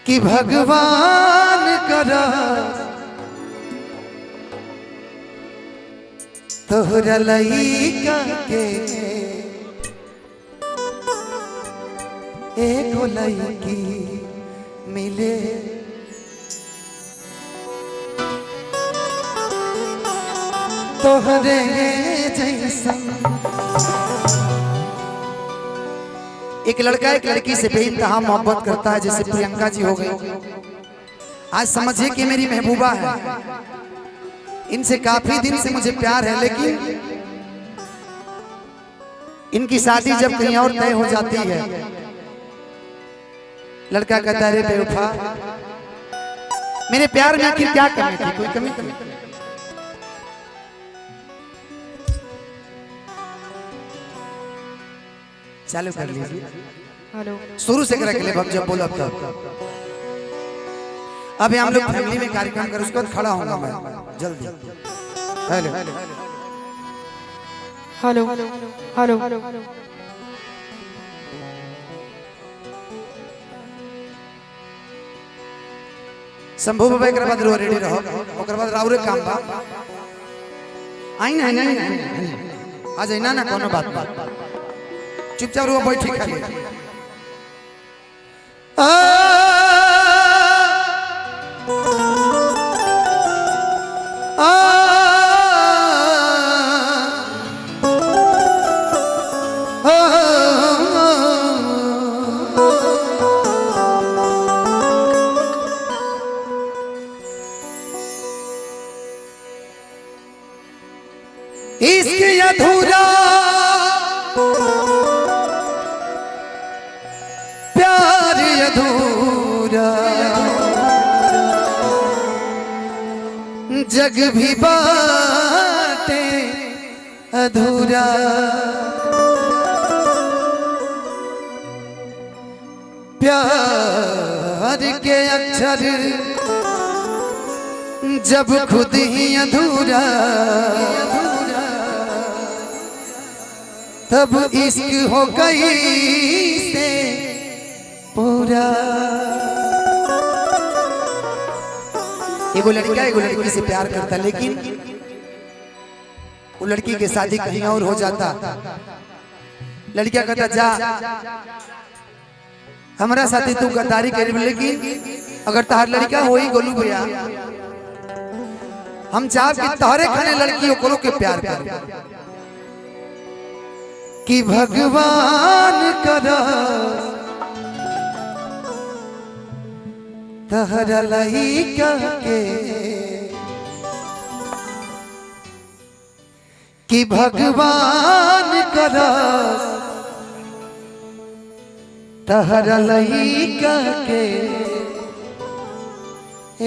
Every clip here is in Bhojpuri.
कि भगवान करा तोहरा लइका के एगो लइकी मिले तोहरे जैसा। एक लड़का एक लड़की से बेइंतहा मोहब्बत करता है, जैसे प्रियंका जी हो गई। आज समझिए कि मेरी महबूबा है, इनसे काफी दिन से मुझे प्यार है, लेकिन इनकी शादी जब कहीं और तय हो जाती है, लड़का कहता है रे बेवफा, मेरे प्यार में आखिर क्या कमी थी, कोई कमी थी? चालू कर लीजिए, शुरू से कर ले जब बोला तब। अभी हम लोग फैमिली में कार्यक्रम कर, उसके बाद खड़ा होगा मैं जल्दी। हेलो हेलो हेलो, शंभू बाबा के बाद रेडी रहो, ओकर बाद राउरे काम बा। आई ना आज आई ना कोनो बात बा, चुपचाप रुआ बैठी खाली। इश्क अधूरा प्यार अधूरा, जग भी बाटे अधूरा। प्यार के अक्षर जब खुद ही अधूरा, तब इश्क हो गई से पूरा। एगो लड़का एगो लड़की से प्यार करता, लेकिन वो लड़की के शादी कहीं और हो जाता। लड़किया कहता जा हमारा साथी तू गद्दारी कर, लेकिन अगर तहार लड़का हो ही गोलू भैया, हम चाह कि तोहरे खाने लड़की को के प्यार कर। कि भगवान करा तहरा लइका के, कि भगवान करा तहरा लइका के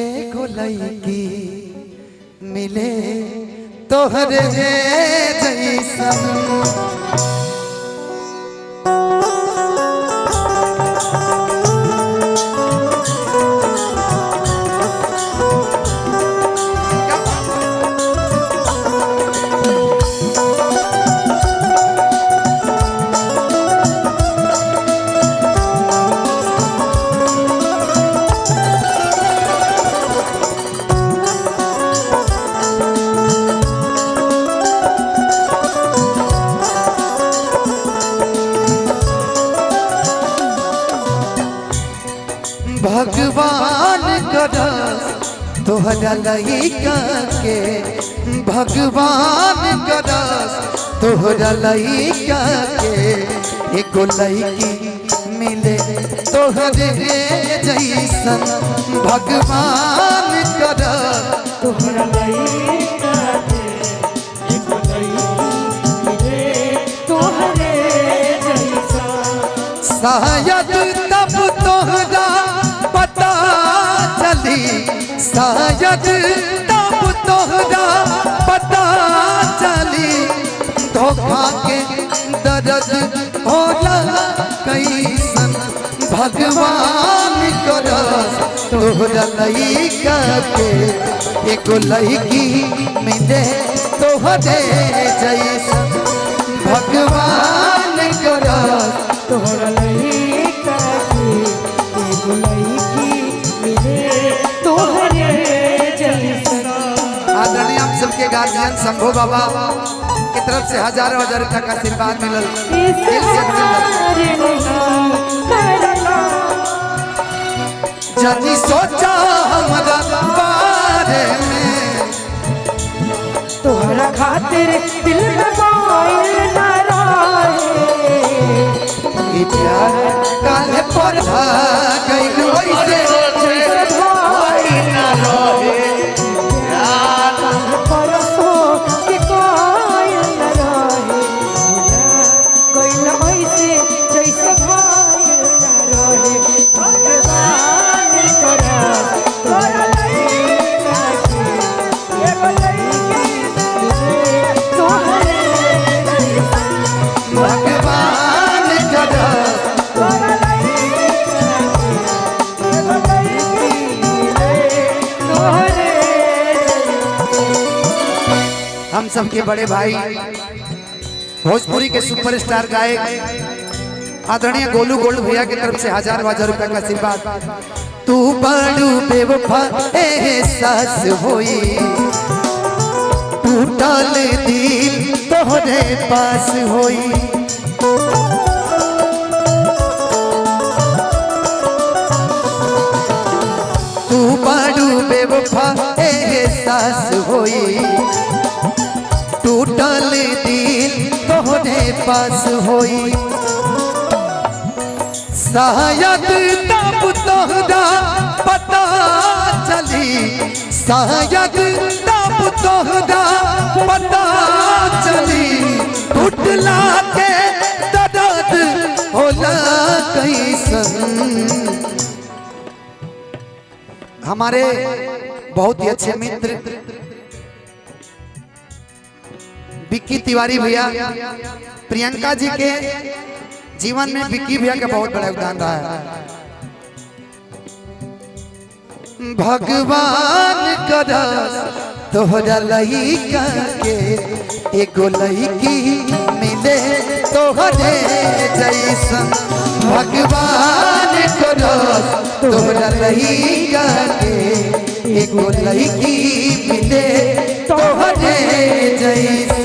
एगो लइकी मिले तोहरे जैसा। भगवान करा तोहरा लइका के, भगवान करा तोहरा लइका के एगो लइकी मिले तोहरे जैसन। भगवान करा तोहरा लइका के एगो लइकी मिले तोहरे जैसन। शायद तब तोहरा पता चली, शायद तब तोहरा पता चली, धोखा के दर्द होला कैसन। भगवान करा तोहरा लइका के एगो लइकी मिले तोहरे जैसन। भगवान करा तोहरा लइका के एगो लइकी गार्जियन शंभू बाबा की तरफ से हजारों हजार रुपया का आशीर्वाद मिलल। दिल से जनी सोचा हमारा बारे में तोहरा खातिर दिल में मोइल ना रहे प्यार काले पर गइल वैसे मोइल ना रहे प्यार परसों के कोइल ना रहे गइल ऐसे जैसे मोइल ना रहे भगवान करा तोरा लइका के एगो लइकी तोहरे भगवान करा तोरा लइका के एगो लइकी तोहरे। हम सबके बड़े भाई भोजपुरी के सुपरस्टार गायक आदरणीय गोलू गोल्ड भैया की तरफ से हजार रुपया का आशीर्वाद। तू बड़ू बेवफा एहसास होई टूटल दिल तोहरे पास होई तू बड़ू बेवफा एहसास होई टूटल दिल तोहरे पास होई शायद तब तोहरा पता चली शायद तब तोहरा पता चली टूटला के दर्द होला कैसन। हमारे बहुत ही अच्छे मित्र विक्की तिवारी भैया प्रियंका जी के जीवन में विक्की भैया का बहुत बड़ा योगदान रहा है। भगवान करा तोहरा लइका के एगो लइकी मिले तोहरे जैसन। भगवान करा तोहरा लइका के एगो लइकी मिले तोहरे जैसन।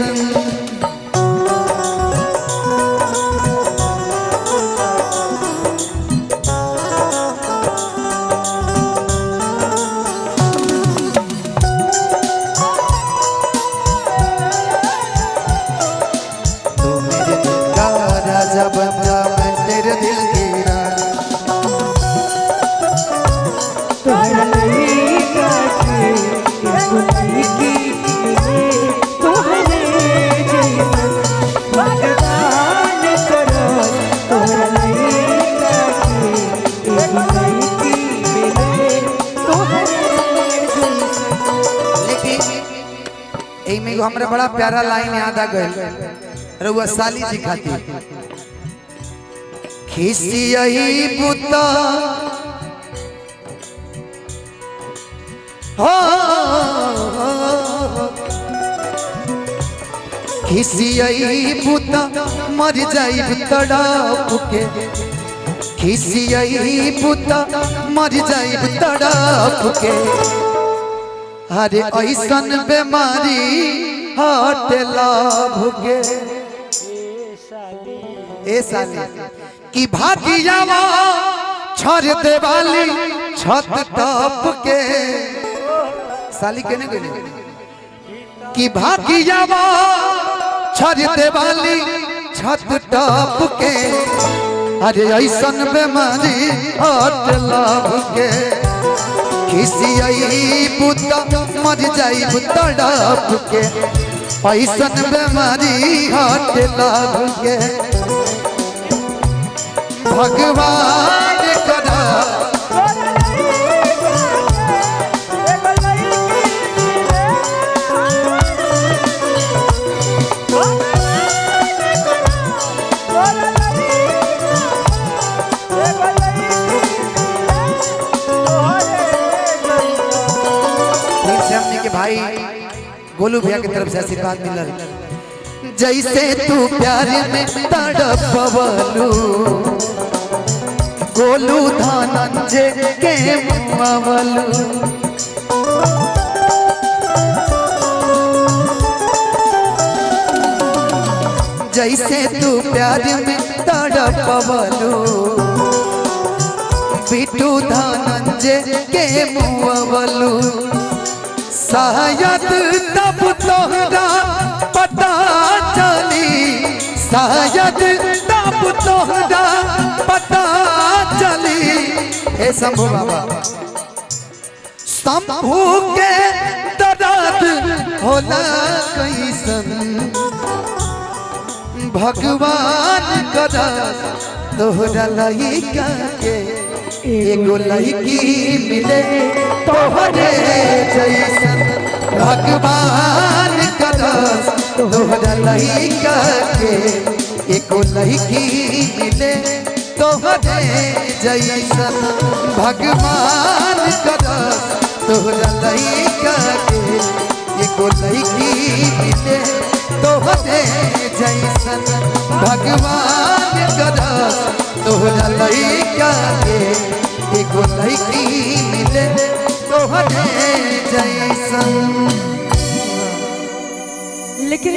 बन जा मैं तेरे दिल की रानी तोहरा लइका के एगो लइकी मिले तोहरे जैसन। भगवान करा तोहरा लइका के एगो लइकी मिले तोहरे जैसन। लेकिन एमे एगो हमरा बड़ा प्यारा लाइन याद आ गइल रउआ साली जी खातिर। खिसियही पुता हो खिसियही पुता मर जाइब तड़प के खिसियही पुता मर जाइब तड़प के। अरे ऐसन बीमारी हट लाभ के ए साली कि भागियावा छोड़ देवाली छत टप के साली के नहीं गई कि भागियावा छोड़ देवाली छत टप के। अरे ऐसन बीमारी हट लाभ के खिसियही पुता मर जाइब तड़प के। ऐसन बीमारी हट लाभ के। भगवान करा हमने के भाई गोलू भैया की तरफ से आशीर्वाद मिलल। जैसे तू प्यार में तड़पवलू गोलू धनंजय के मुआवलू जैसे तू प्यार में तड़पवलू बिटू धनंजय के मुअवलू शायद तब तोहरा पता चली शायद तब तोहरा पता चली। हे शंभू बाबा शंभू के दर्द होला कैसन भगवान करा तोहरा लइका के एगो लड़की मिले तोहरे जैसन भगवान करस तोहरा लइका के एगो लड़की मिले तोहरे जैसन भगवान करस तोहरा लइका के एगो लड़की मिले तोहरे जैसन भगवान करस तोहरा लइका के एगो लड़की मिले तोहरे जैसन। लेकिन